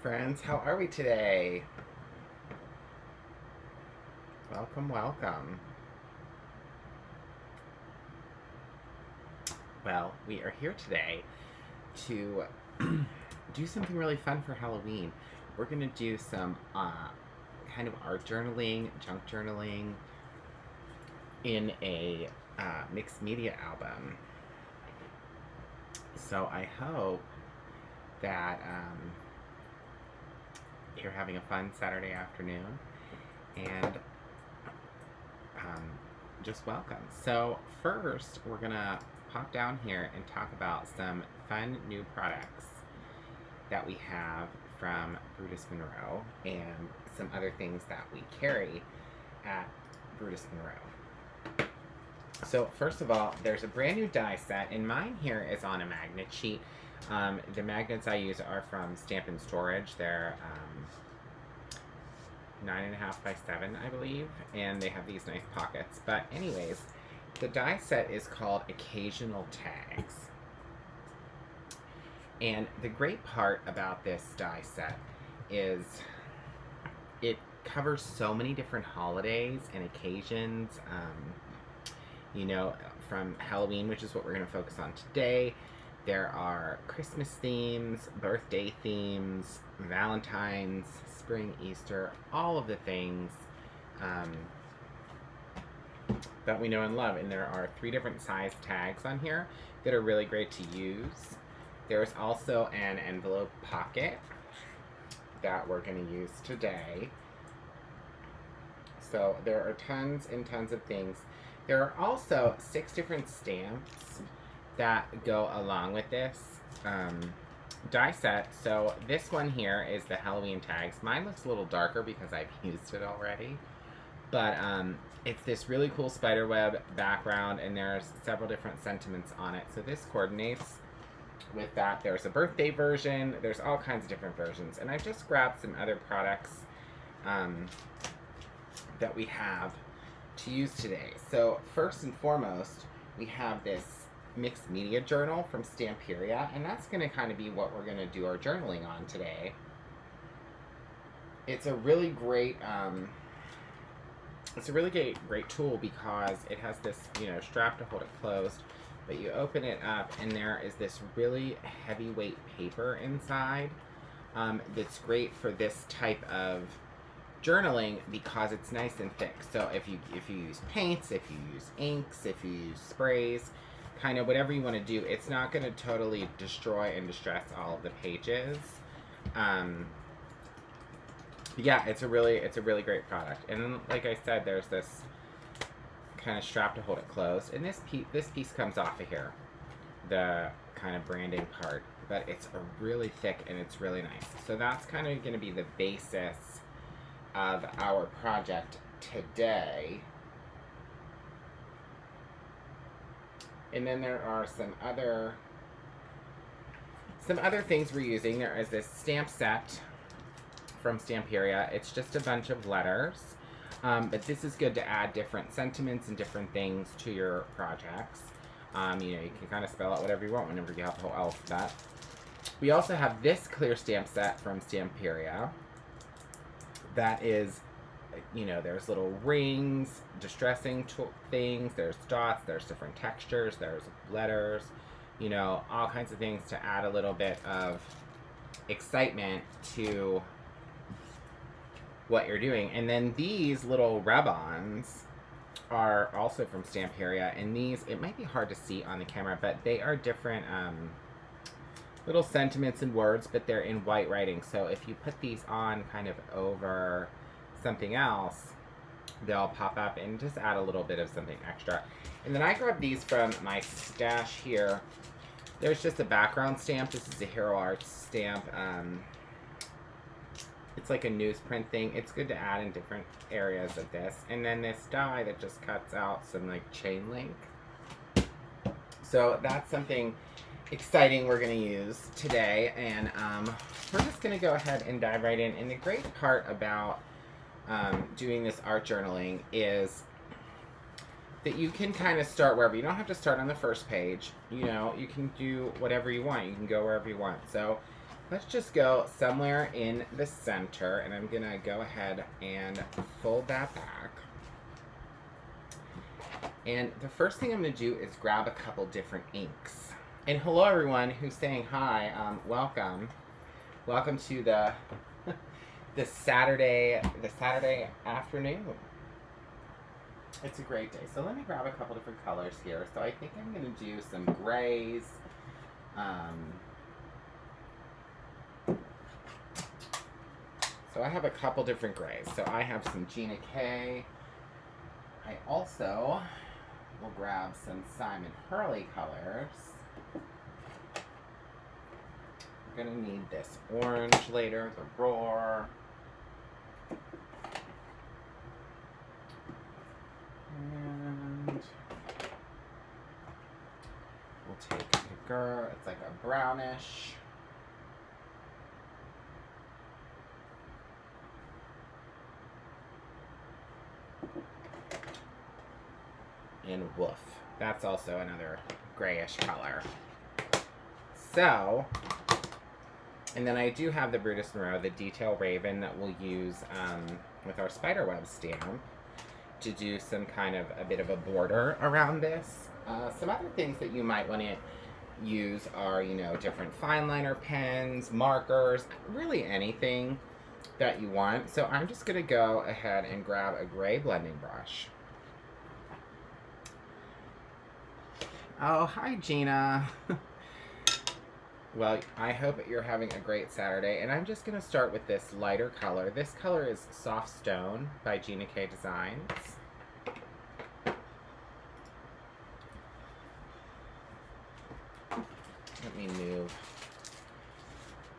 friends. How are we today? Welcome, welcome. Well, we are here today to do something really fun for Halloween. We're going to do some kind of art journaling, junk journaling in a mixed media album. So I hope that you're having a fun Saturday afternoon, and just welcome. So first, we're gonna pop down here and talk about some fun new products that we have from Brutus Monroe and some other things that we carry at Brutus Monroe. So first of all, there's a brand new die set, and mine here is on a magnet sheet. The magnets I use are from Stamp and Storage. They're 9.5 by 7, I believe, and they have these nice pockets. But anyways, the die set is called Occasional Tags. And the great part about this die set is it covers so many different holidays and occasions, you know, from Halloween, which is what we're going to focus on today. There are Christmas themes, birthday themes, Valentine's, spring, Easter, all of the things that we know and love. And there are 3 different size tags on here that are really great to use. There's also an envelope pocket that we're going to use today. So there are tons and tons of things. There are also 6 different stamps that go along with this die set. So this one here is the Halloween tags. Mine looks a little darker because I've used it already. But it's this really cool spiderweb background, and there's several different sentiments on it. So this coordinates with that. There's a birthday version. There's all kinds of different versions. And I've just grabbed some other products that we have to use today. So first and foremost, we have this mixed media journal from Stamperia, and that's going to kind of be what we're going to do our journaling on today. It's a really great great tool because it has this, you know, strap to hold it closed, but you open it up and there is this really heavyweight paper inside that's great for this type of journaling because it's nice and thick. So if you use paints, if you use inks, if you use sprays, kind of whatever you want to do, it's not going to totally destroy and distress all of the pages. Yeah, it's a really great product. And then, like I said, there's this kind of strap to hold it closed, and this piece comes off of here, the kind of branding part, but it's a really thick and it's really nice. So that's kind of going to be the basis of our project today. And then there are some other things we're using. There is this stamp set from Stamperia. It's just a bunch of letters, but this is good to add different sentiments and different things to your projects. You know, you can kind of spell out whatever you want whenever you have the whole alphabet. We also have this clear stamp set from Stamperia that is, you know, there's little rings, distressing things, there's dots, there's different textures, there's letters, you know, all kinds of things to add a little bit of excitement to what you're doing. And then these little rub-ons are also from Stamperia, and these, it might be hard to see on the camera, but they are different little sentiments and words, but they're in white writing. So if you put these on kind of over something else, they'll pop up and just add a little bit of something extra. And then I grabbed these from my stash here. There's just a background stamp. This is a Hero Arts stamp. It's like a newsprint thing. It's good to add in different areas of this. And then this die that just cuts out some like chain link. So that's something exciting we're going to use today. And we're just going to go ahead and dive right in. And the great part about doing this art journaling is that you can kind of start wherever. You don't have to start on the first page. You know, you can do whatever you want. You can go wherever you want. So let's just go somewhere in the center, and I'm gonna go ahead and fold that back. And the first thing I'm gonna do is grab a couple different inks. And hello everyone who's saying hi, welcome. Welcome to the the Saturday afternoon. It's a great day. So let me grab a couple different colors here. So I think I'm gonna do some grays. So I have a couple different grays. So I have some Gina K. I also will grab some Simon Hurley colors. We're gonna need this orange later, the Roar. And we'll take the girl, it's like a brownish. And woof. That's also another grayish color. So, and then I do have the Brutus Monroe, the Detail Raven that we'll use with our spiderweb stamp to do some kind of a bit of a border around this. Some other things that you might want to use are, you know, different fine liner pens, markers, really anything that you want. So I'm just going to go ahead and grab a gray blending brush. Oh, hi Gina. Well, I hope you're having a great Saturday, and I'm just going to start with this lighter color. This color is Soft Stone by Gina K Designs. Let me move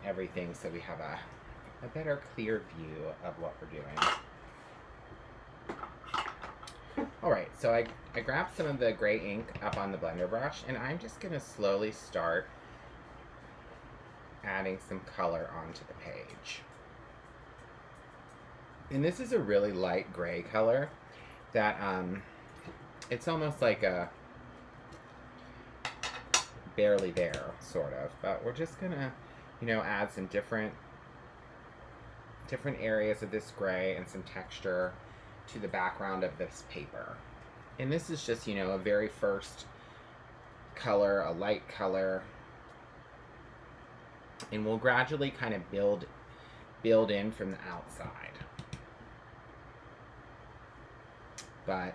everything so we have a better, clear view of what we're doing. Alright, so I grabbed some of the gray ink up on the blender brush, and I'm just going to slowly start adding some color onto the page. And this is a really light gray color that it's almost like a barely there, sort of. But we're just gonna, you know, add some different areas of this gray and some texture to the background of this paper. And this is just, you know, a very first color, a light color. And we'll gradually kind of build in from the outside. But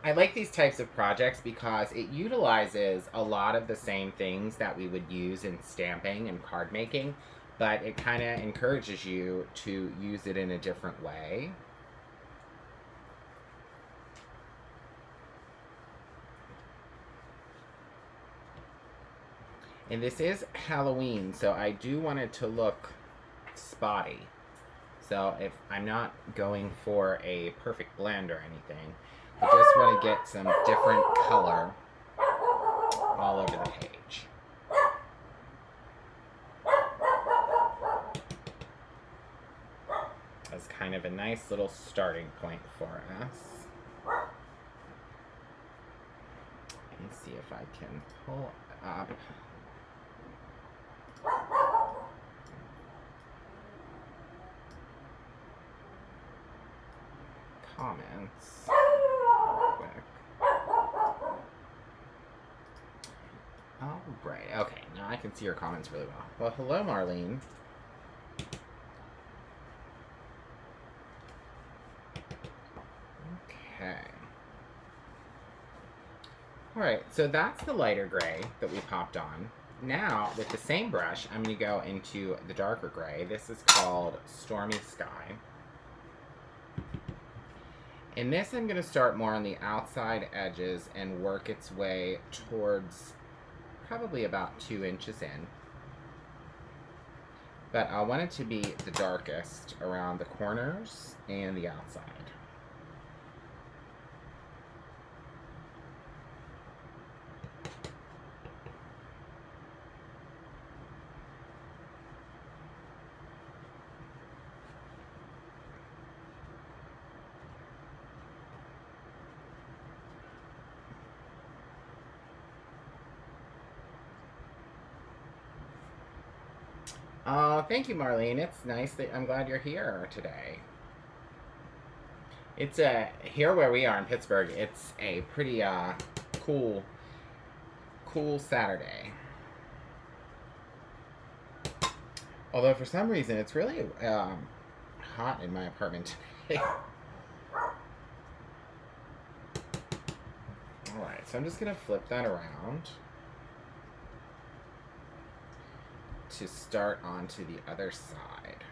I like these types of projects because it utilizes a lot of the same things that we would use in stamping and card making, but it kind of encourages you to use it in a different way. And this is Halloween, so I do want it to look spotty. So if I'm not going for a perfect blend or anything, I just want to get some different color all over the page. That's kind of a nice little starting point for us. Let me see if I can pull up. Comments real quick. All right. Okay. Now I can see your comments really well. Well, hello, Marlene. Okay. All right. So that's the lighter gray that we popped on. Now, with the same brush, I'm going to go into the darker gray. This is called Stormy Sky. In this, I'm going to start more on the outside edges and work its way towards probably about 2 inches in. But I want it to be the darkest around the corners and the outside. Oh, thank you, Marlene. It's nice that I'm glad you're here today. It's here where we are in Pittsburgh. It's a pretty cool Saturday. Although for some reason it's really hot in my apartment today. All right, so I'm just gonna flip that around to start onto the other side.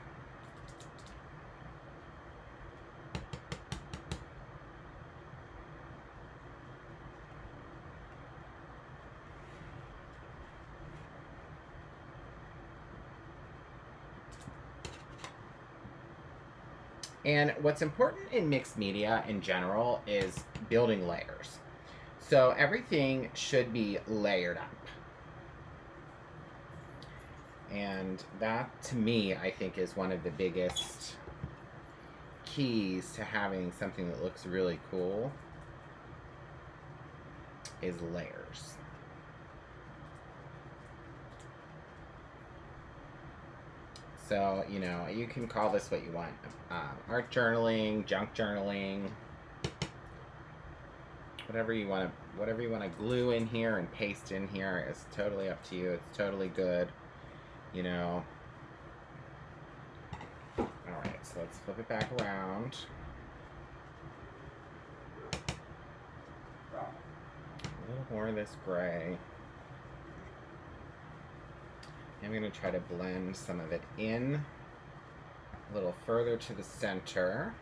And what's important in mixed media in general is building layers. So everything should be layered up. And that, to me, I think is one of the biggest keys to having something that looks really cool is layers. So, you know, you can call this what you want. Art journaling, junk journaling, whatever you want to glue in here and paste in here is totally up to you. It's totally good, you know. All right, so let's flip it back around. A little more of this gray. I'm going to try to blend some of it in a little further to the center.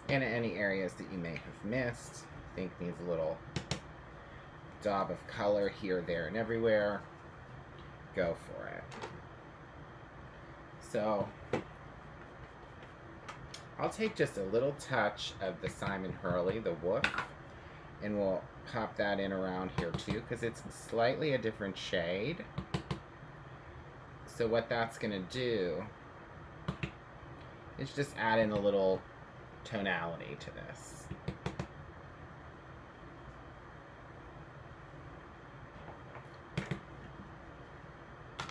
And any areas that you may have missed, I think needs a little daub of color here, there, and everywhere. Go for it. So I'll take just a little touch of the Simon Hurley, the Woof, and we'll pop that in around here too, because it's slightly a different shade. So what that's going to do is just add in a little tonality to this.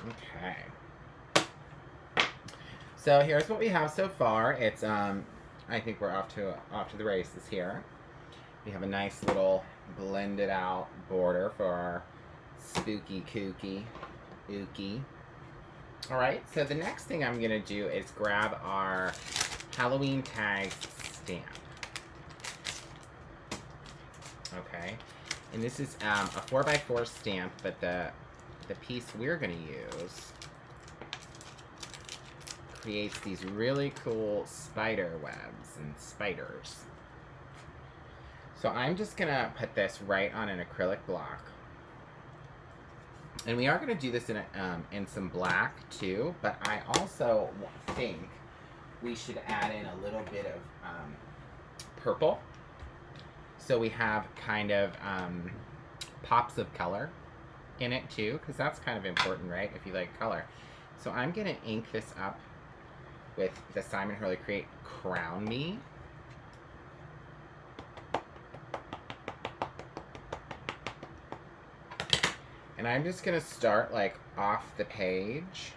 Okay. So here's what we have so far. It's I think we're off to the races here. We have a nice little blended out border for our spooky kooky ookie. All right, so the next thing I'm gonna do is grab our Halloween tags stamp. Okay, and this is a 4x4 stamp, but the piece we're gonna use creates these really cool spider webs and spiders. So I'm just gonna put this right on an acrylic block. And we are gonna do this in some black too, but I also think we should add in a little bit of purple. So we have kind of pops of color in it too, because that's kind of important, right? If you like color. So I'm gonna ink this up with the Simon Hurley Create Crown Me. And I'm just gonna start like off the page,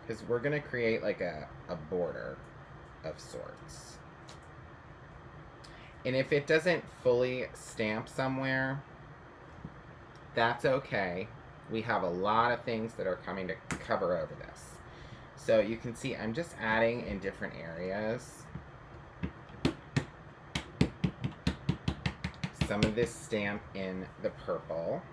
because we're gonna create like a border of sorts. And if it doesn't fully stamp somewhere, that's okay. We have a lot of things that are coming to cover over this. So you can see I'm just adding in different areas. Some of this stamp in the purple.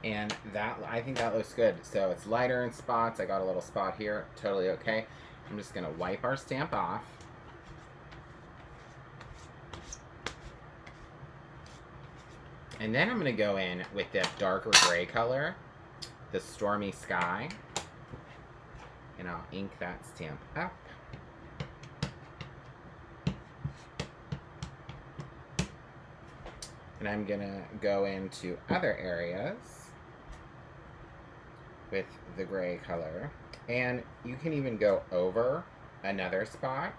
And that, I think that looks good. So it's lighter in spots. I got a little spot here, totally okay. I'm just gonna wipe our stamp off. And then I'm gonna go in with that darker gray color, the Stormy Sky, and I'll ink that stamp up. And I'm gonna go into other areas with the gray color. And you can even go over another spot.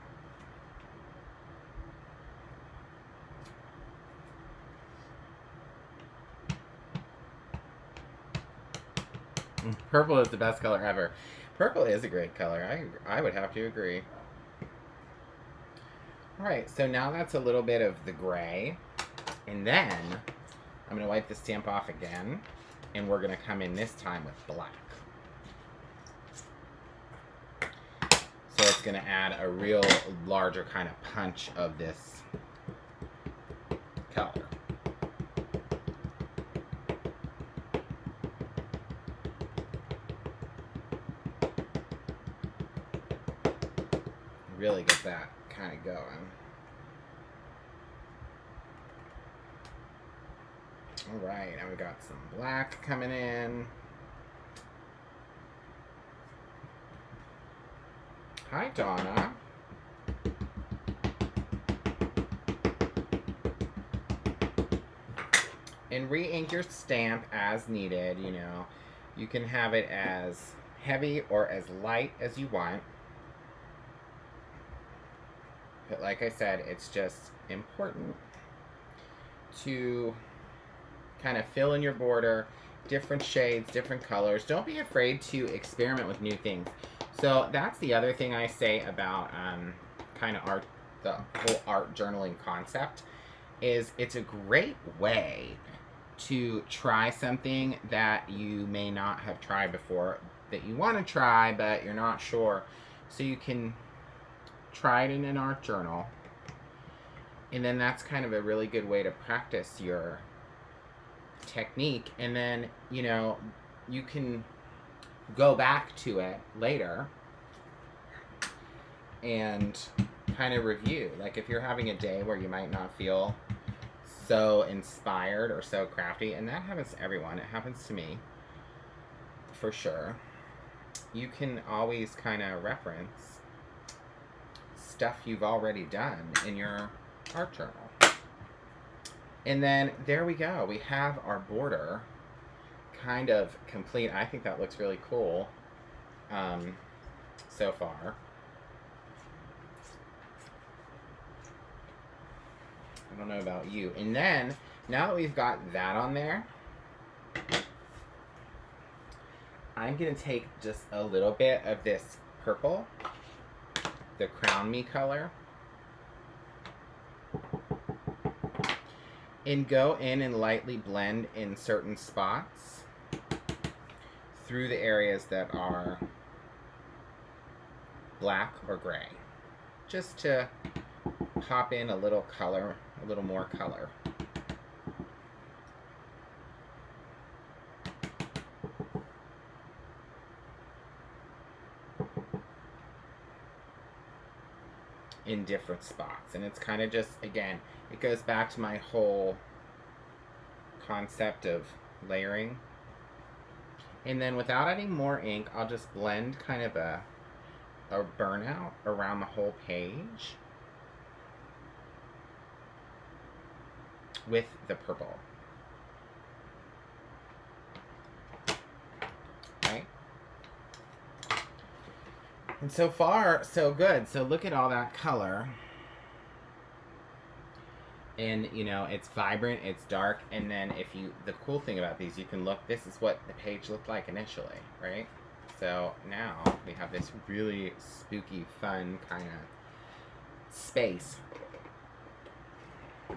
Purple is the best color ever. Purple is a great color. I would have to agree. Alright, so now that's a little bit of the gray. And then I'm going to wipe the stamp off again. And we're going to come in this time with black. So it's going to add a real larger kind of punch of this color. Really get that kind of going. Alright, now we got some black coming in. Hi, Donna. And re-ink your stamp as needed, you know. You can have it as heavy or as light as you want. But like I said, it's just important to kind of fill in your border, different shades, different colors. Don't be afraid to experiment with new things. So that's the other thing I say about kind of art, the whole art journaling concept, is it's a great way to try something that you may not have tried before, that you want to try, but you're not sure. So you can try it in an art journal. And then that's kind of a really good way to practice your technique. And then, you know, you can go back to it later and kind of review. Like if you're having a day where you might not feel so inspired or so crafty, and that happens to everyone. It happens to me for sure. You can always kind of reference stuff you've already done in your art journal. And then there we go. We have our border kind of complete. I think that looks really cool so far. I don't know about you. And then, now that we've got that on there, I'm going to take just a little bit of this purple, the Crown Me color, and go in and lightly blend in certain spots through the areas that are black or gray, just to pop in a little color, a little more color. In different spots. And it's kind of just, again, it goes back to my whole concept of layering. And then without adding more ink, I'll just blend kind of a burnout around the whole page with the purple. Okay. And so far, so good. So look at all that color. And, you know, it's vibrant, it's dark, and then if you, the cool thing about these, you can look, this is what the page looked like initially, right? So now we have this really spooky, fun kind of space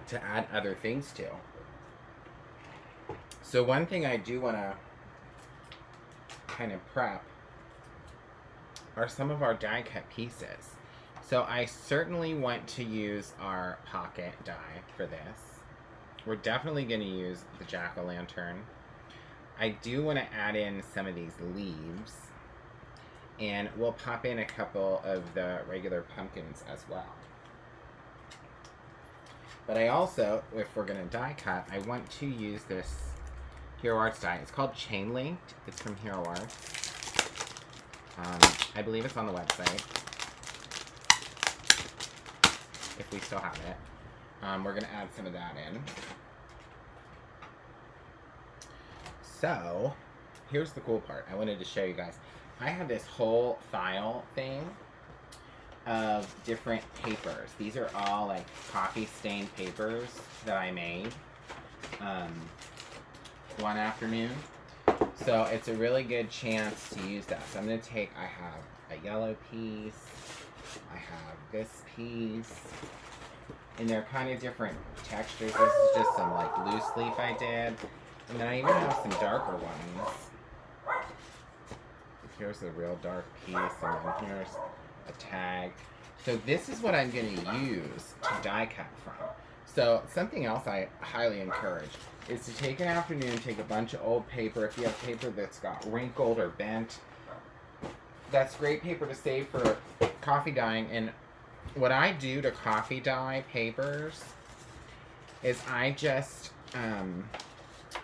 to add other things to. So one thing I do want to kind of prep are some of our die cut pieces. So I certainly want to use our pocket die for this. We're definitely going to use the jack-o'-lantern. I do want to add in some of these leaves, and we'll pop in a couple of the regular pumpkins as well. But I also, if we're going to die cut, I want to use this Hero Arts die. It's called Chain Linked. It's from Hero Arts. I believe it's on the website, if we still have it. We're going to add some of that in. So, here's the cool part. I wanted to show you guys. I have this whole file thing of different papers. These are all like coffee stained papers that I made one afternoon. So it's a really good chance to use that. So I'm going to take, I have a yellow piece, I have this piece, and they're kind of different textures. This is just some like loose leaf I did. And then I even have some darker ones. Here's a real dark piece, and then here's a tag. So this is what I'm going to use to die cut from. So something else I highly encourage is to take an afternoon, take a bunch of old paper. If you have paper that's got wrinkled or bent, that's great paper to save for coffee dyeing. And what I do to coffee dye papers is I just,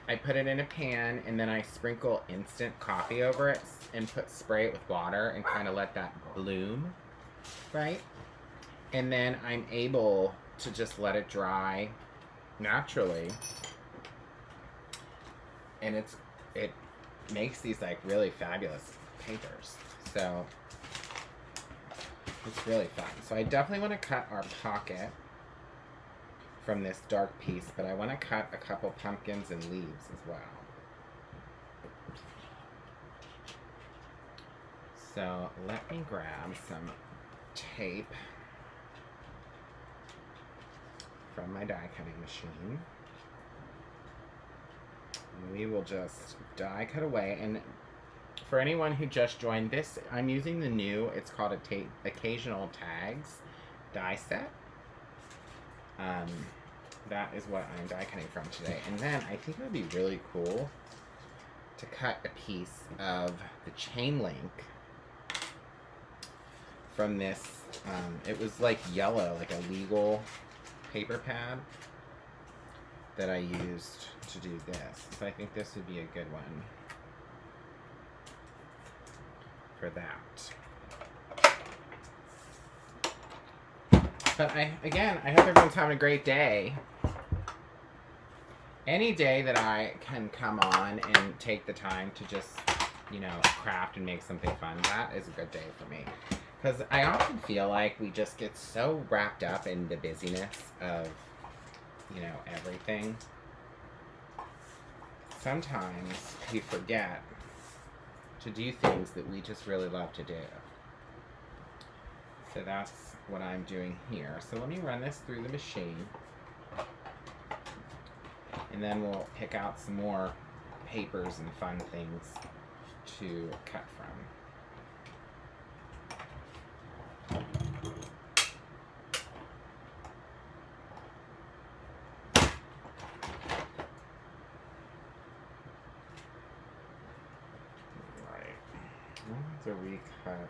I put it in a pan and then I sprinkle instant coffee over it and spray it with water and kind of let that bloom, right? And then I'm able to just let it dry naturally. And it makes these like really fabulous papers. So it's really fun. So I definitely want to cut our pocket from this dark piece, but I want to cut a couple pumpkins and leaves as well. So let me grab some tape from my die cutting machine. And we will just die cut away. And for anyone who just joined this, I'm using the new, it's called a Occasional Tags die set. That is what I'm die cutting from today. And then I think it would be really cool to cut a piece of the chain link from this. It was like yellow, like a legal paper pad that I used to do this. So I think this would be a good one for that. But again, I hope everyone's having a great day. Any day that I can come on and take the time to just, you know, craft and make something fun, that is a good day for me. Because I often feel like we just get so wrapped up in the busyness of, you know, everything. Sometimes we forget to do things that we just really love to do. So that's what I'm doing here. So let me run this through the machine. And then we'll pick out some more papers and fun things to cut from. To recut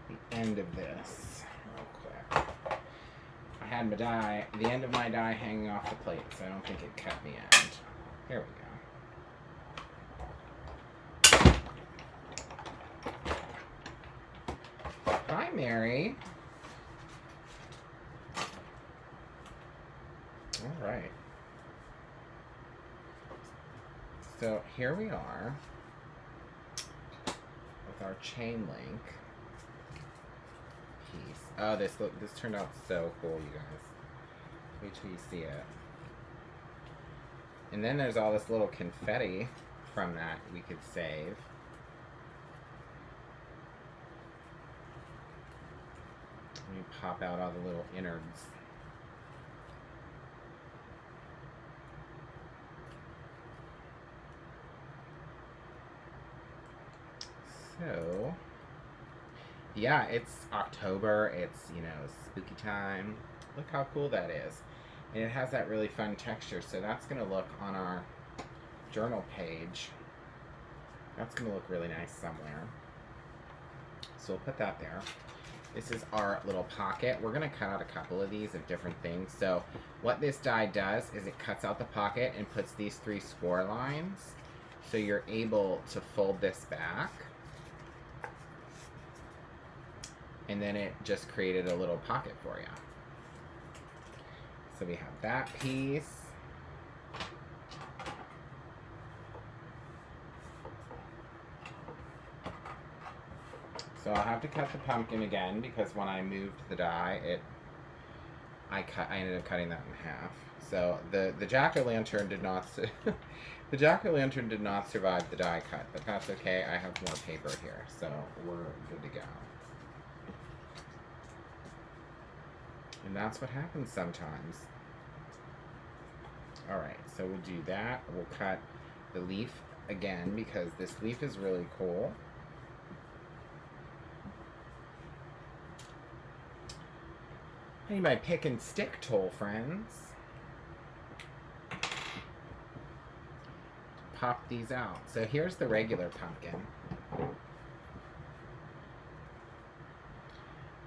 the end of this real quick. I had my die, the end of my die hanging off the plate, so I don't think it cut the end. Here we go. Hi, Mary. All right. So here we are with our chain link piece. Oh, this turned out so cool, you guys. Wait till you see it. And then there's all this little confetti from that we could save. Let me pop out all the little innards. So, yeah, it's October, it's, you know, spooky time. Look how cool that is. And it has that really fun texture, so that's going to look on our journal page. That's going to look really nice somewhere. So we'll put that there. This is our little pocket. We're going to cut out a couple of these of different things. So what this die does is it cuts out the pocket and puts these 3 score lines. So you're able to fold this back. And then it just created a little pocket for you. So we have that piece. So I'll have to cut the pumpkin again because when I moved the die, I ended up cutting that in half. So the jack-o'-lantern did not the jack-o'-lantern did not survive the die cut, but that's okay. I have more paper here, so we're good to go. And that's what happens sometimes. All right, so we'll do that. We'll cut the leaf again because this leaf is really cool. I need my pick and stick tool, friends. Pop these out. So here's the regular pumpkin.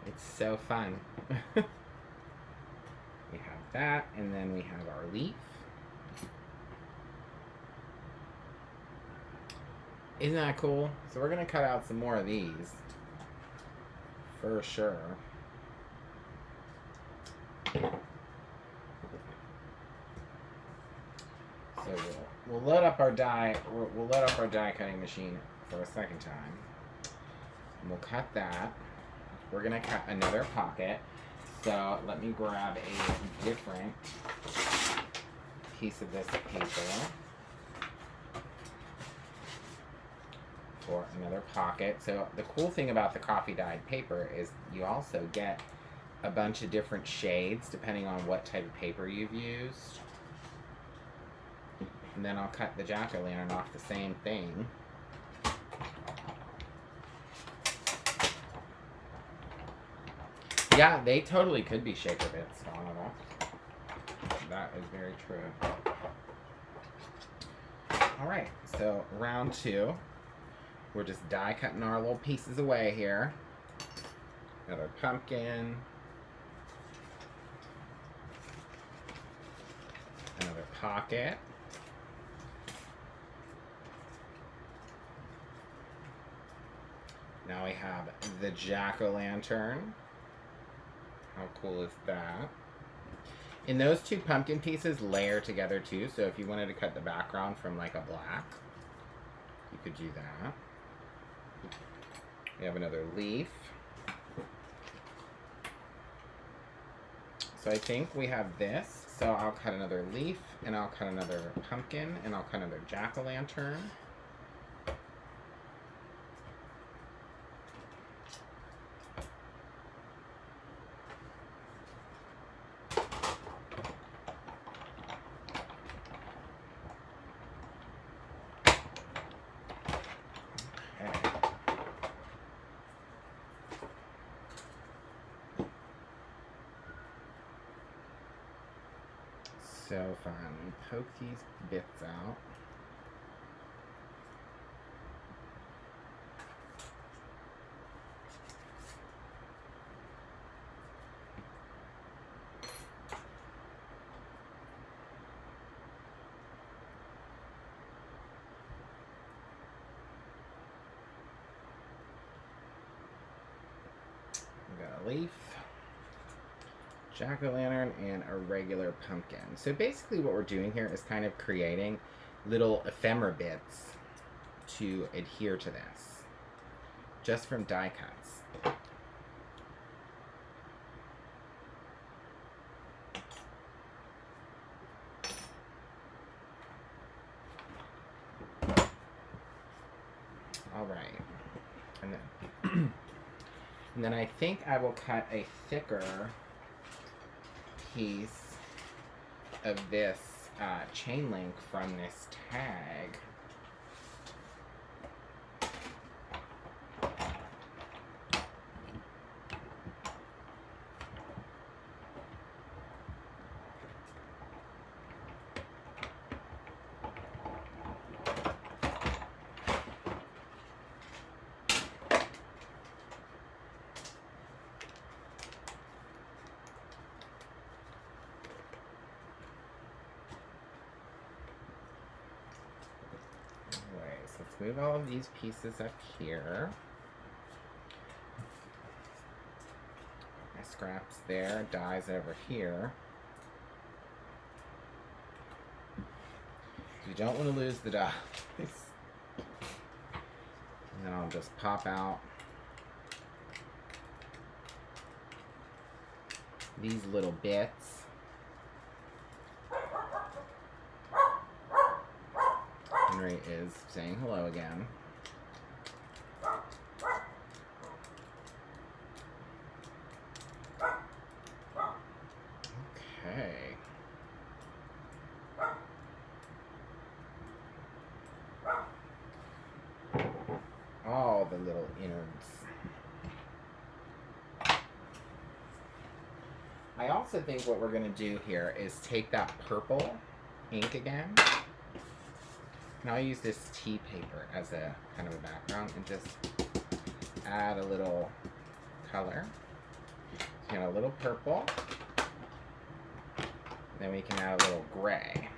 It's so fun. We have that, and then we have our leaf. Isn't that cool? So we're gonna cut out some more of these for sure. So we'll load up our die. We'll load up our die cutting machine for a second time, and we'll cut that. We're gonna cut another pocket. So let me grab a different piece of this paper for another pocket. So the cool thing about the coffee dyed paper is you also get a bunch of different shades depending on what type of paper you've used. And then I'll cut the jack-o'-lantern off the same thing. Yeah, they totally could be shaker bits, Donovan. That is very true. Alright, so round two. We're just die cutting our little pieces away here. Another pumpkin. Another pocket. Now we have the jack-o'-lantern. How cool is that? And those two pumpkin pieces layer together too, so if you wanted to cut the background from like a black, you could do that. We have another leaf. So I think we have this. So I'll cut another leaf, and I'll cut another pumpkin, and I'll cut another jack-o'-lantern. So fun. Poke these bits out. We got a leaf, jack-o'-lantern, and a regular pumpkin. So basically what we're doing here is kind of creating little ephemera bits to adhere to this, just from die cuts. All right, and then and then I think I will cut a thicker piece of this chain link from this tag. Let's move all of these pieces up here. My scraps there, dies over here. You don't want to lose the dies. And then I'll just pop out these little bits. Henry is saying hello again. Okay. All the little innards. I also think what we're going to do here is take that purple ink again. And I'll use this tea paper as a kind of a background and just add a little color. So, a little purple. Then we can add a little gray.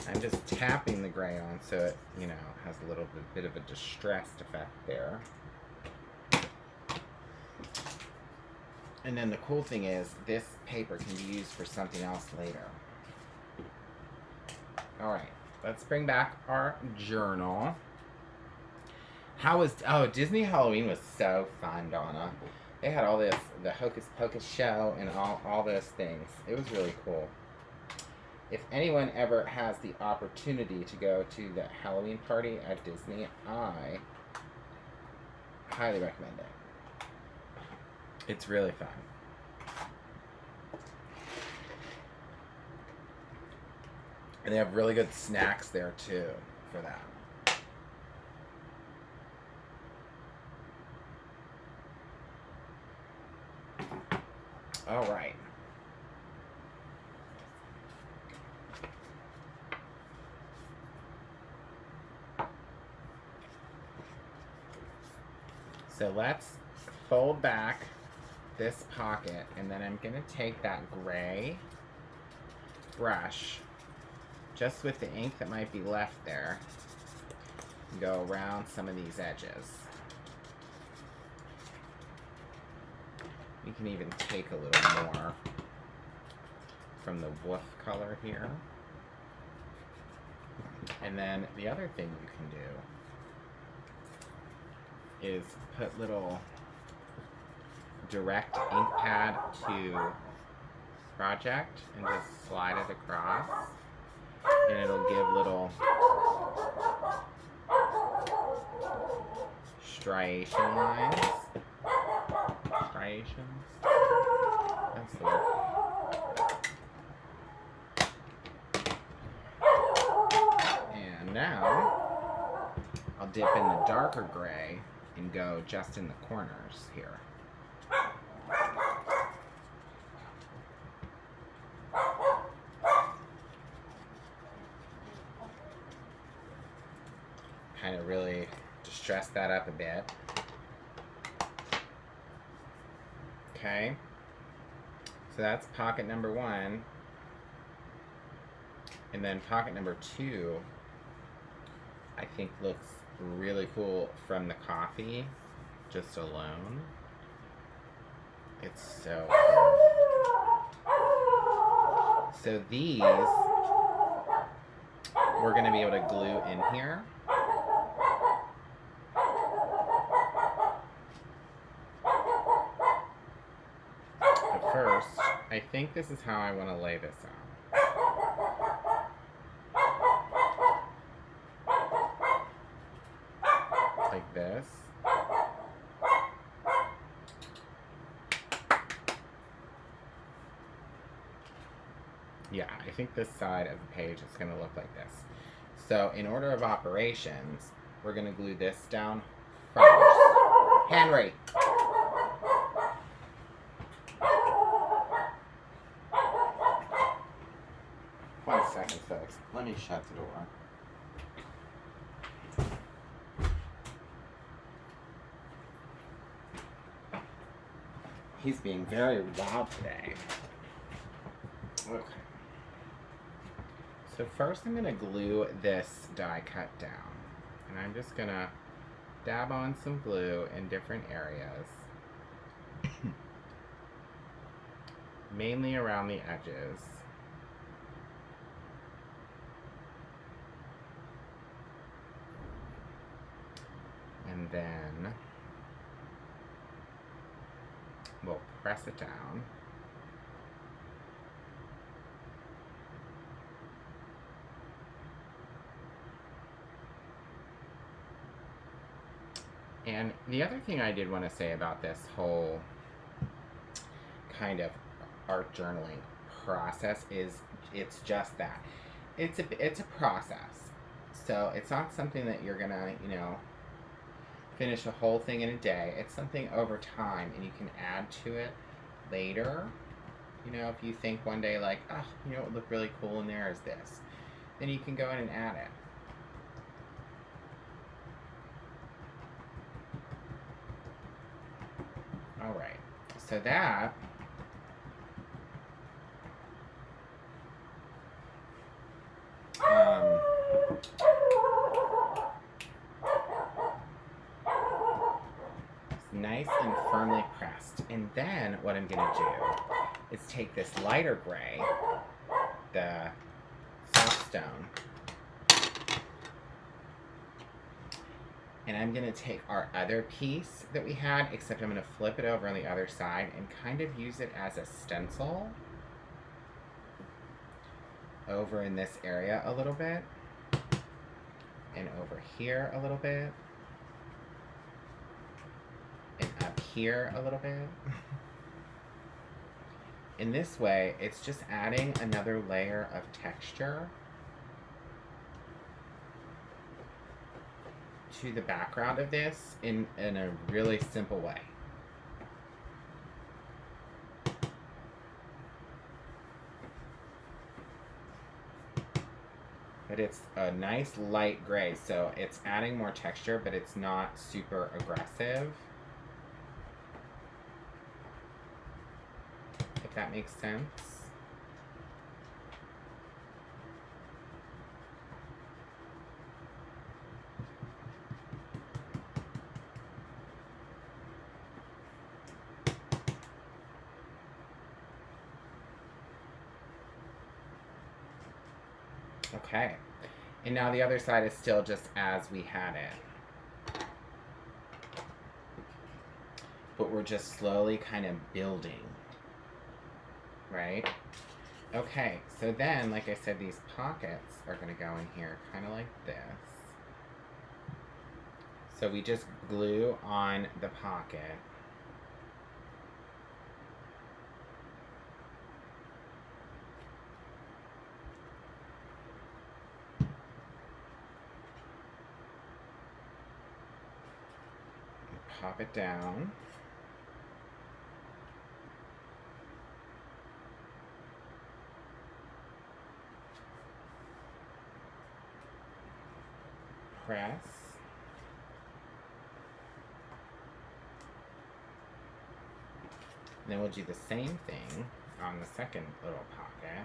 I'm just tapping the gray on so it, has a little bit of a distressed effect there. And then the cool thing is this paper can be used for something else later. Alright, let's bring back our journal. Disney Halloween was so fun, Donna. They had all this, the Hocus Pocus show and all those things. It was really cool. If anyone ever has the opportunity to go to the Halloween party at Disney, I highly recommend it. It's really fun. And they have really good snacks there too for that. All right. So let's fold back this pocket, and then I'm going to take that gray brush, just with the ink that might be left there, and go around some of these edges. You can even take a little more from the wolf color here. And then the other thing you can do is put little direct ink pad to project and just slide it across, and it'll give little striation lines. Striations? That's the word. And now I'll dip in the darker gray and go just in the corners here. Kind of really distress that up a bit. Okay, so that's pocket number 1, and then pocket number 2 I think looks really cool from the coffee just alone. It's so cool. So these we're going to be able to glue in here. But first, I think this is how I want to lay this out. Like this. Yeah, I think this side of the page is going to look like this. So in order of operations, we're going to glue this down first. Henry! One second, folks. Let me shut the door. He's being very loud today. Okay. So first I'm going to glue this die cut down. And I'm just going to dab on some glue in different areas. Mainly around the edges. And then we'll press it down. And the other thing I did want to say about this whole kind of art journaling process is it's just that. It's a process. So it's not something that you're gonna, finish a whole thing in a day. It's something over time, and you can add to it later. If you think one day like, oh, what would look really cool in there is this, then you can go in and add it. All right, so that nice and firmly pressed. And then what I'm going to do is take this lighter gray, the soft stone, and I'm going to take our other piece that we had, except I'm going to flip it over on the other side and kind of use it as a stencil over in this area a little bit, and over here a little bit, and up here a little bit. In this way, it's just adding another layer of texture to the background of this in a really simple way. But it's a nice light gray, so it's adding more texture, but it's not super aggressive. If that makes sense. Okay, and now the other side is still just as we had it. But we're just slowly kind of building, right? Okay, so then, like I said, these pockets are going to go in here kind of like this. So we just glue on the pocket. Pop it down. Press. And then we'll do the same thing on the second little pocket.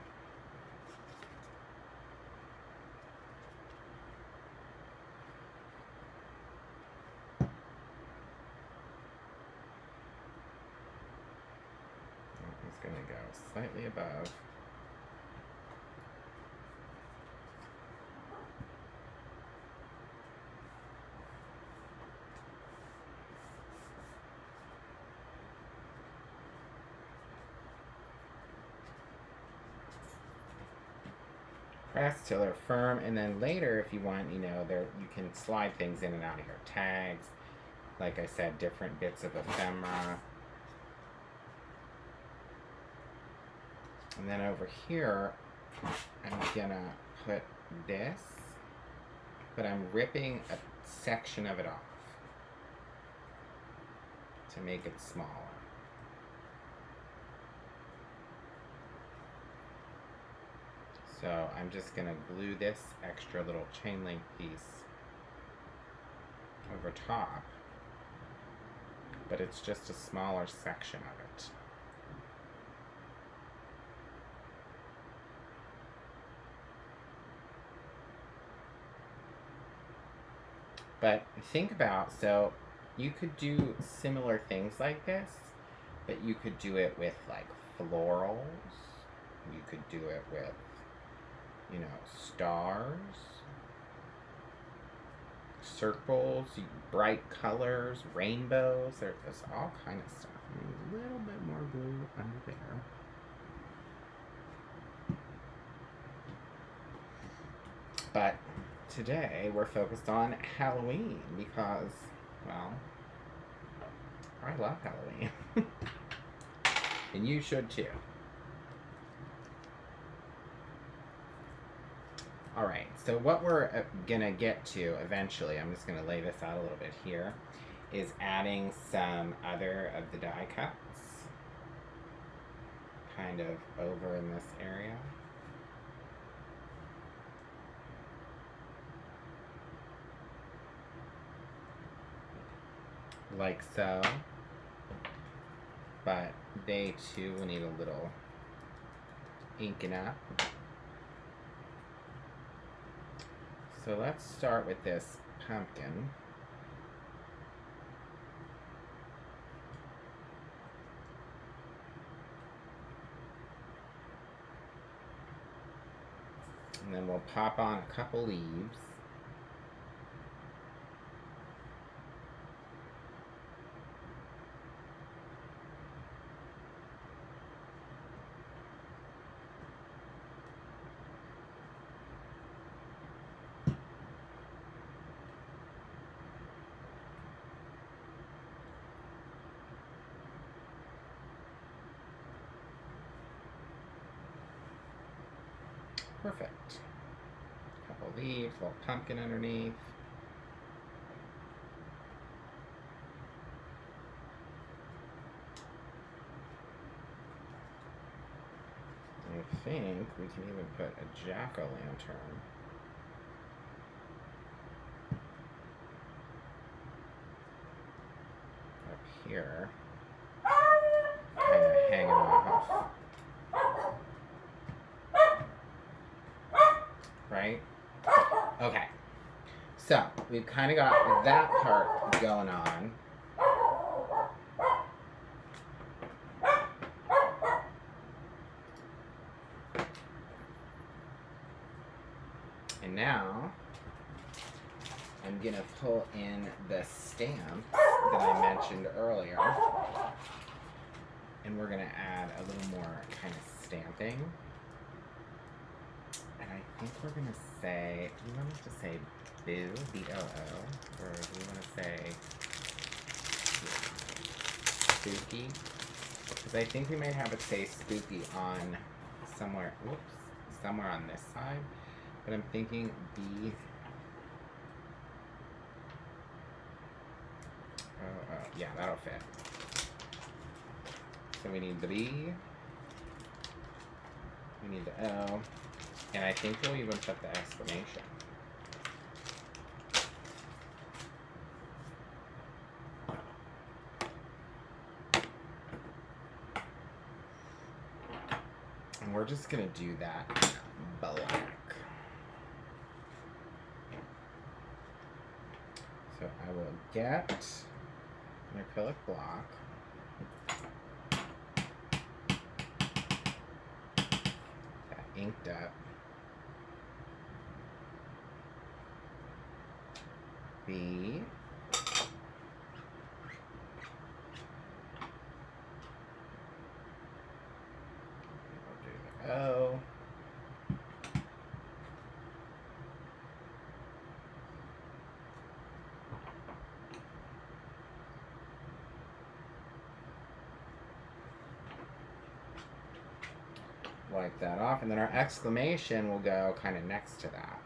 It's going to go slightly above. Press till they're firm, and then later, if you want, you can slide things in and out of your tags. Like I said, different bits of ephemera. And then over here, I'm gonna put this, but I'm ripping a section of it off to make it smaller. So I'm just going to glue this extra little chain link piece over top, but it's just a smaller section of it. But think about, so you could do similar things like this, but you could do it with like florals. You could do it with, you know, stars, circles, bright colors, rainbows. There's all kind of stuff. A little bit more glue under there. But today we're focused on Halloween because, well, I love Halloween. And you should too. Alright, so what we're gonna get to eventually, I'm just gonna lay this out a little bit here, is adding some other of the die cuts kind of over in this area. Like so. But they too will need a little inking up. So let's start with this pumpkin. And then we'll pop on a couple leaves. Perfect. Couple leaves, little pumpkin underneath. I think we can even put a jack-o'-lantern up here, kind of hanging off. Right? Okay. So, we've kind of got that part going on. And now, I'm going to pull in the stamp that I mentioned earlier. And we're going to add a little more kind of stamping. And I think we're going to say, do we want it to say boo, B-O-O, or do we want to say spooky? Because I think we might have it say spooky on somewhere, whoops, somewhere on this side. But I'm thinking B, yeah, that'll fit. So we need the B, we need the O, and I think we'll even put the exclamation. And we're just gonna do that in black. So I will get an acrylic block. That inked up. B. We'll do the O. Wipe that off, and then our exclamation will go kind of next to that.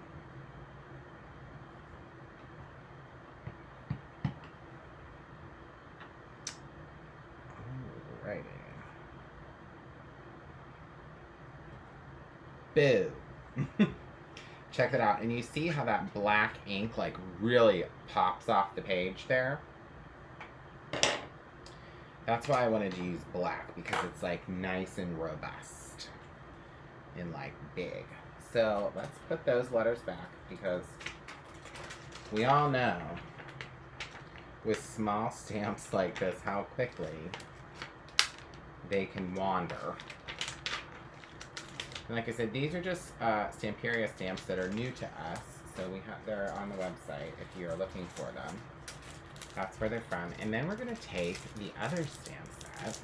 Alrighty. Boo. Check that out, and you see how that black ink like really pops off the page there? That's why I wanted to use black, because it's like nice and robust. And like big. So let's put those letters back because We all know with small stamps like this how quickly they can wander. And like I said, these are just Stamperia stamps that are new to us. So they're on the website if you're looking for them. That's where they're from. And then we're going to take the other stamp set.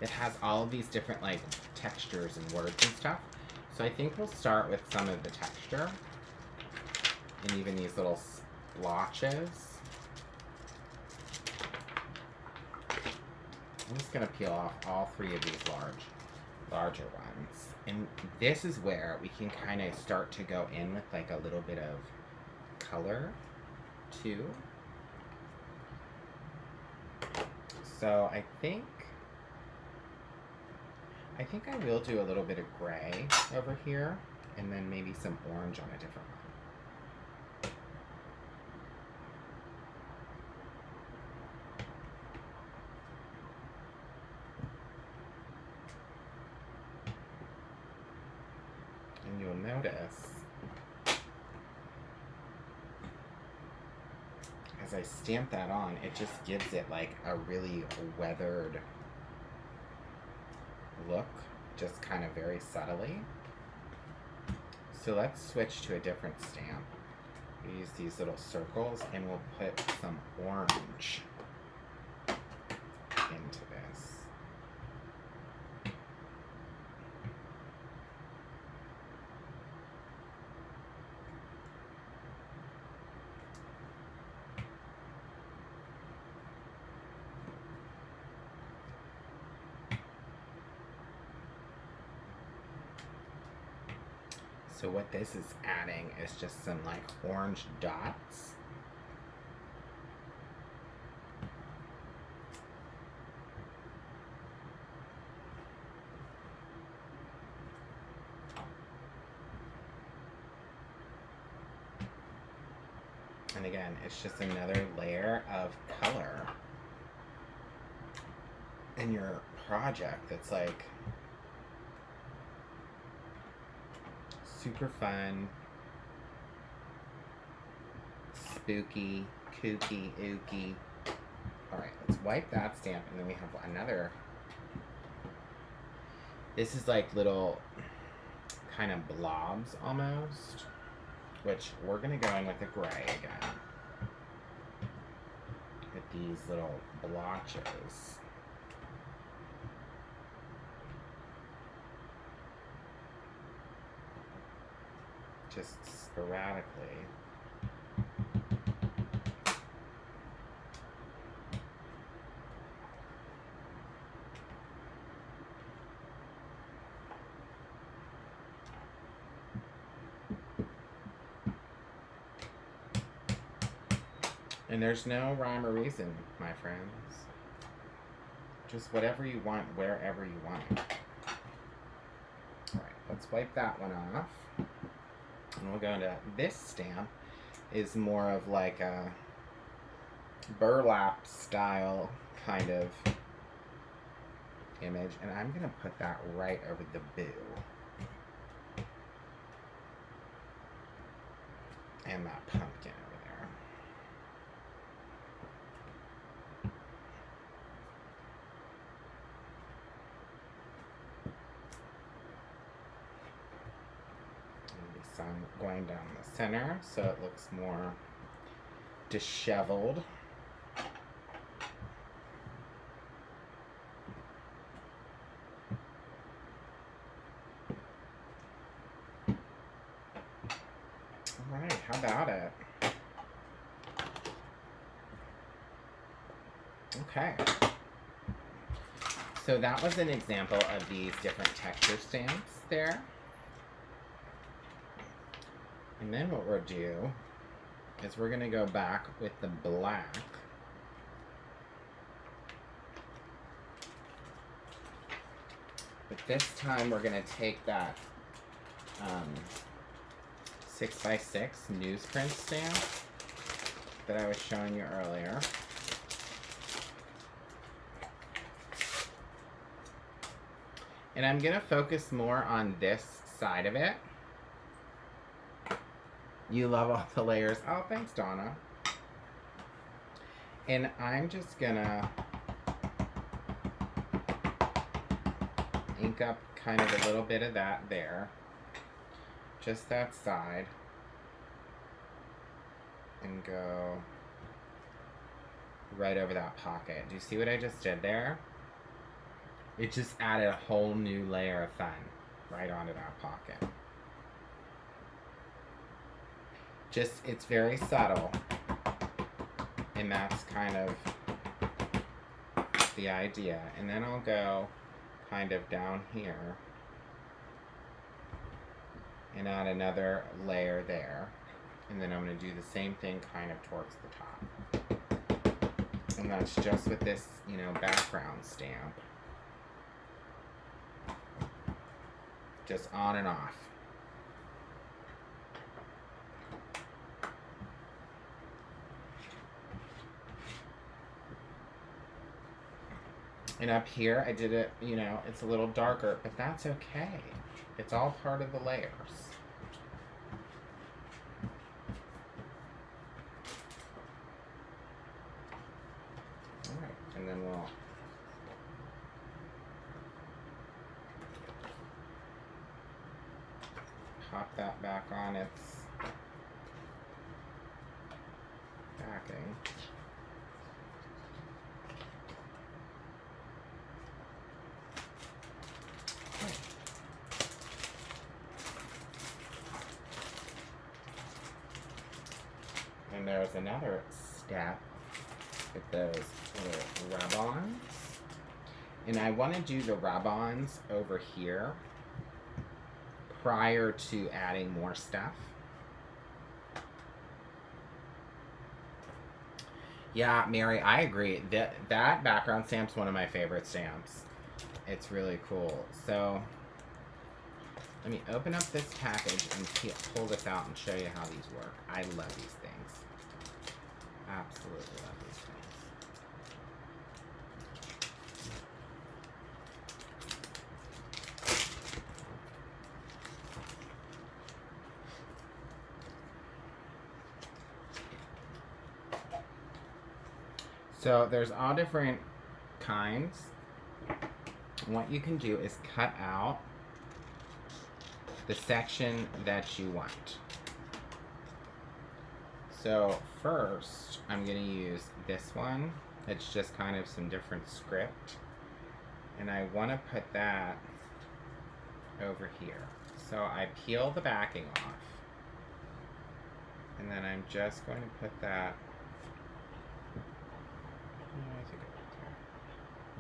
It has all of these different like textures and words and stuff. So I think we'll start with some of the texture. And even these little splotches. I'm just going to peel off all three of these larger ones. And this is where we can kind of start to go in with like a little bit of color too. So I think I will do a little bit of gray over here and then maybe some orange on a different one. And you'll notice as I stamp that on, it just gives it like a really weathered look, just kind of very subtly. So let's switch to a different stamp. We use these little circles and we'll put some orange into this. So what this is adding is just some like orange dots. And again, it's just another layer of color in your project that's like super fun, spooky, kooky, ooky. Alright, let's wipe that stamp, and then we have another. This is like little kind of blobs almost, which we're going to go in with the gray again. With these little blotches. Just sporadically. And there's no rhyme or reason, my friends. Just whatever you want, wherever you want. Alright, let's wipe that one off. And we'll go into this stamp is more of like a burlap style kind of image. And I'm going to put that right over the boo. And that pumpkin over there. Some going down the center so it looks more disheveled. Alright, how about it? Okay. So that was an example of these different texture stamps there. And then what we'll do is we're going to go back with the black. But this time we're going to take that 6x6 newsprint stamp that I was showing you earlier. And I'm going to focus more on this side of it. You love all the layers. Oh, thanks, Donna. And I'm just going to ink up kind of a little bit of that there. Just that side. And go right over that pocket. Do you see what I just did there? It just added a whole new layer of fun right onto that pocket. Just, it's very subtle. And that's kind of the idea. And then I'll go kind of down here and add another layer there. And then I'm going to do the same thing kind of towards the top. And that's just with this, you know, background stamp. Just on and off. And up here, I did it, you know, it's a little darker, but that's okay. It's all part of the layers. All right, and then we'll pop that back on its backing. And there's another step with those little rub-ons. And I want to do the rub-ons over here prior to adding more stuff. Yeah, Mary, I agree. That background stamp's one of my favorite stamps. It's really cool. So let me open up this package and pull this out and show you how these work. I love these things. Absolutely love these things. So there's all different kinds. What you can do is cut out the section that you want. So first, I'm going to use this one. It's just kind of some different script. And I want to put that over here. So I peel the backing off. And then I'm just going to put that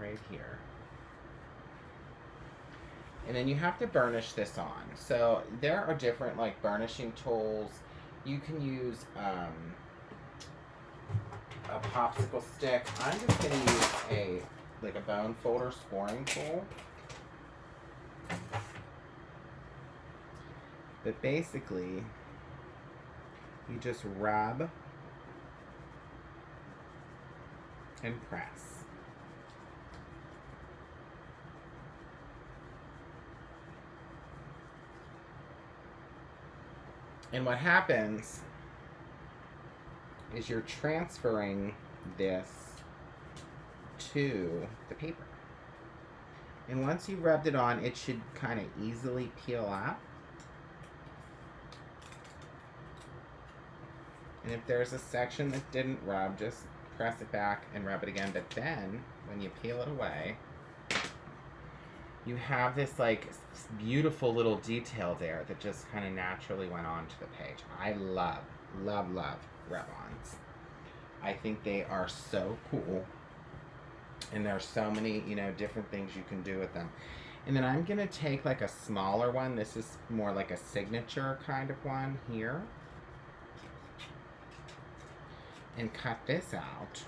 right here. And then you have to burnish this on. So there are different like burnishing tools. You can use a popsicle stick. I'm just going to use a bone folder scoring tool. But basically, you just rub and press. And what happens is you're transferring this to the paper. And once you rubbed it on, it should kind of easily peel up. And if there's a section that didn't rub, just press it back and rub it again. But then, when you peel it away, you have this like beautiful little detail there that just kind of naturally went onto the page. I love, love, love rub-ons. I think they are so cool. And there's so many, you know, different things you can do with them. And then I'm going to take like a smaller one. This is more like a signature kind of one here. And cut this out.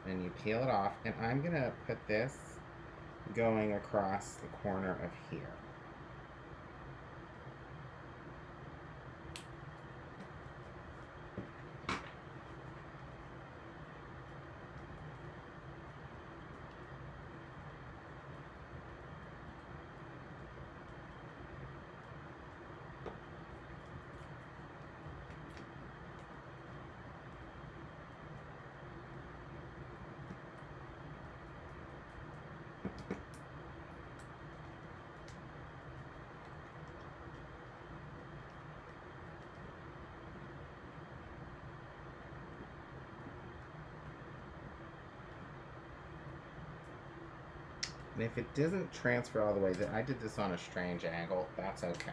And you peel it off. And I'm going to put this going across the corner of here. And if it doesn't transfer all the way, I did this on a strange angle, that's okay.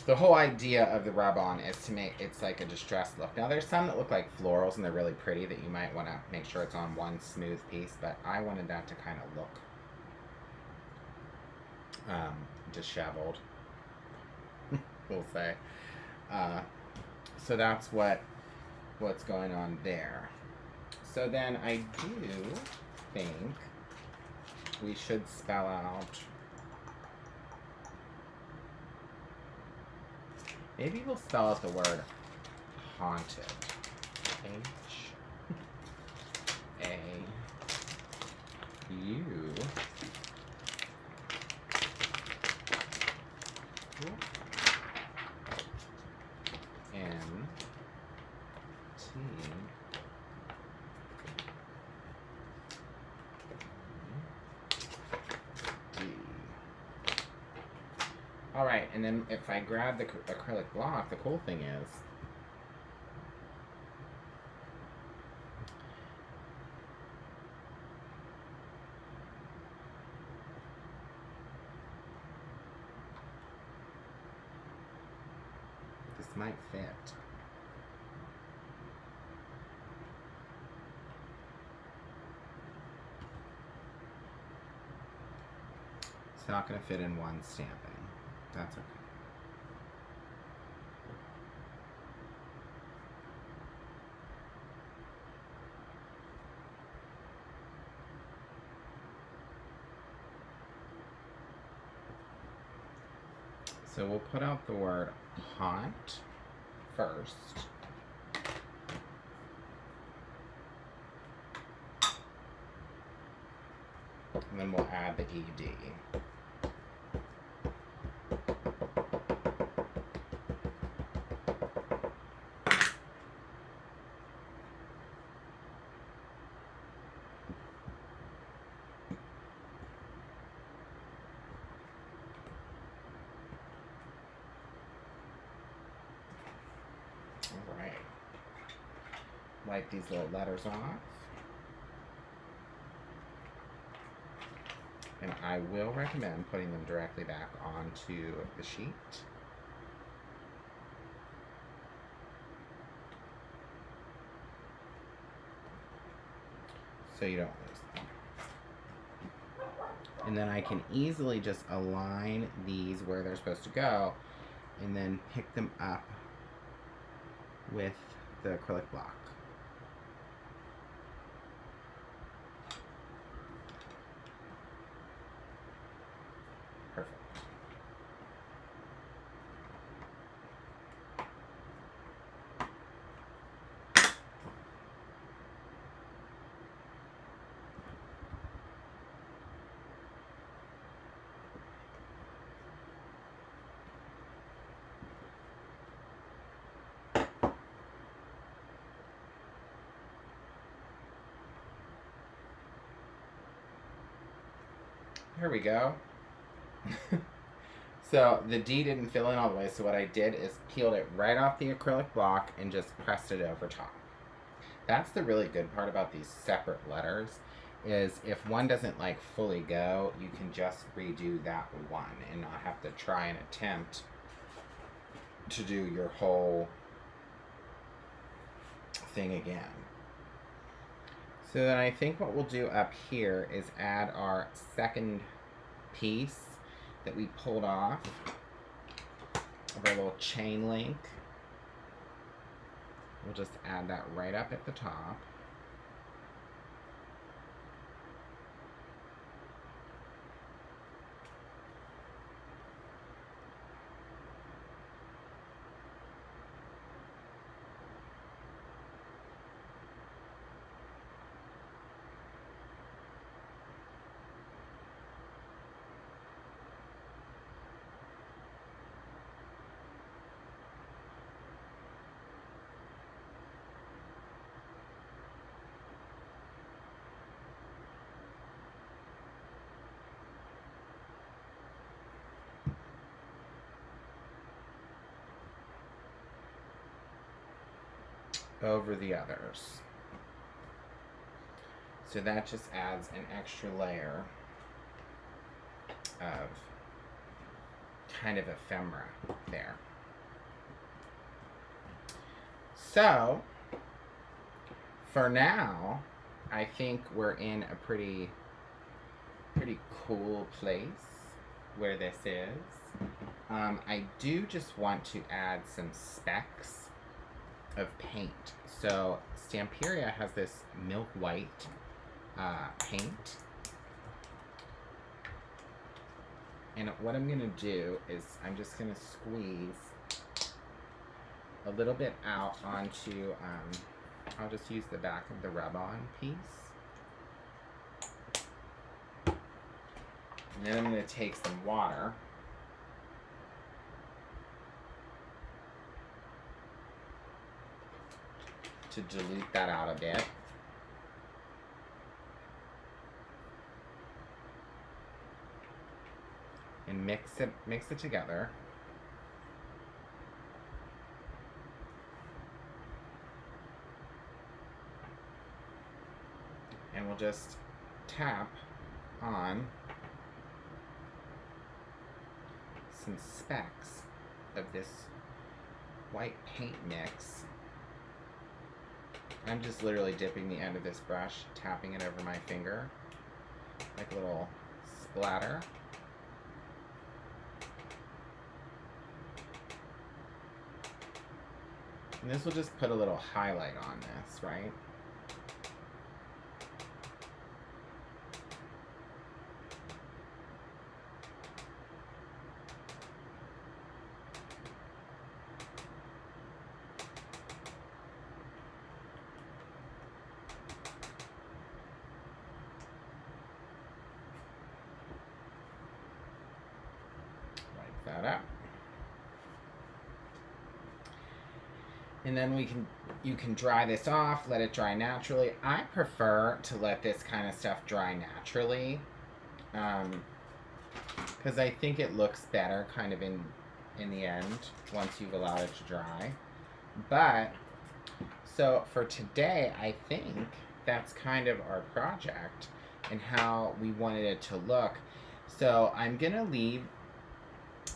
The whole idea of the rub-on is to make it's like a distressed look. Now there's some that look like florals and they're really pretty that you might want to make sure it's on one smooth piece, but I wanted that to kind of look disheveled, we'll say. So that's what's going on there. So then I do think we should spell out, maybe we'll spell out the word haunted. H-A-U. Alright, and then if I grab the acrylic block, the cool thing is this might fit. It's not going to fit in one stamping. That's okay. So we'll put out the word haunt first. And then we'll add the ED. Alright. Wipe these little letters off. And I will recommend putting them directly back onto the sheet. So you don't lose them. And then I can easily just align these where they're supposed to go and then pick them up with the acrylic block. Perfect. Here we go. So the D didn't fill in all the way, so what I did is peeled it right off the acrylic block and just pressed it over top. That's the really good part about these separate letters, is if one doesn't like fully go, you can just redo that one and not have to try and attempt to do your whole thing again. So then I think what we'll do up here is add our second piece that we pulled off of our little chain link. We'll just add that right up at the top. Over the others. So that just adds an extra layer of kind of ephemera there. So, for now, I think we're in a pretty cool place where this is. I do just want to add some specks of paint. So, Stamperia has this milk white paint. And what I'm going to do is I'm just going to squeeze a little bit out onto, I'll just use the back of the rub-on piece. And then I'm going to take some water. To dilute that out a bit. And mix it together. And we'll just tap on some specks of this white paint mix. I'm just literally dipping the end of this brush, tapping it over my finger, like a little splatter. And this will just put a little highlight on this, right? Like that up. And then you can dry this off, let it dry naturally. I prefer to let this kind of stuff dry naturally, because I think it looks better kind of in the end once you've allowed it to dry. But, so for today, I think that's kind of our project and how we wanted it to look. So I'm going to leave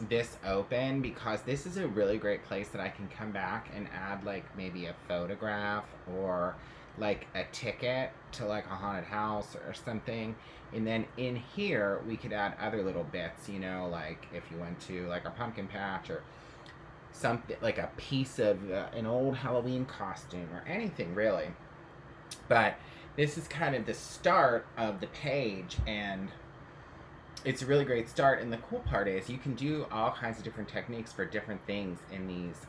this open because this is a really great place that I can come back and add like maybe a photograph or like a ticket to like a haunted house or something. And then in here we could add other little bits, you know, like if you went to like a pumpkin patch or something, like a piece of an old Halloween costume or anything really. But this is kind of the start of the page, and it's a really great start. And the cool part is you can do all kinds of different techniques for different things in these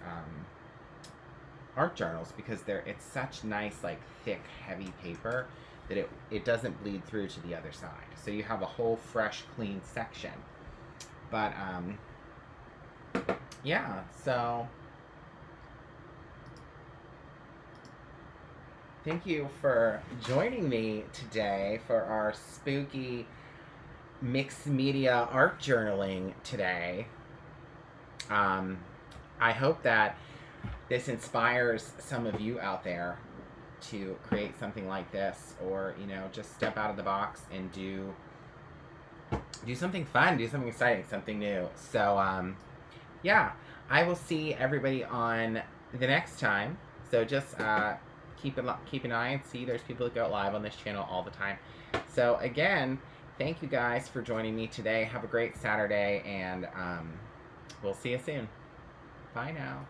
art journals, because it's such nice, like thick, heavy paper that it doesn't bleed through to the other side. So you have a whole fresh, clean section. But yeah, so thank you for joining me today for our spooky mixed media art journaling today. I hope that this inspires some of you out there to create something like this, or you know, just step out of the box and do something fun, do something exciting, something new. So yeah, I will see everybody on the next time. So just keep an eye and see. There's people that go live on this channel all the time. So again, thank you guys for joining me today. Have a great Saturday, and we'll see you soon. Bye now.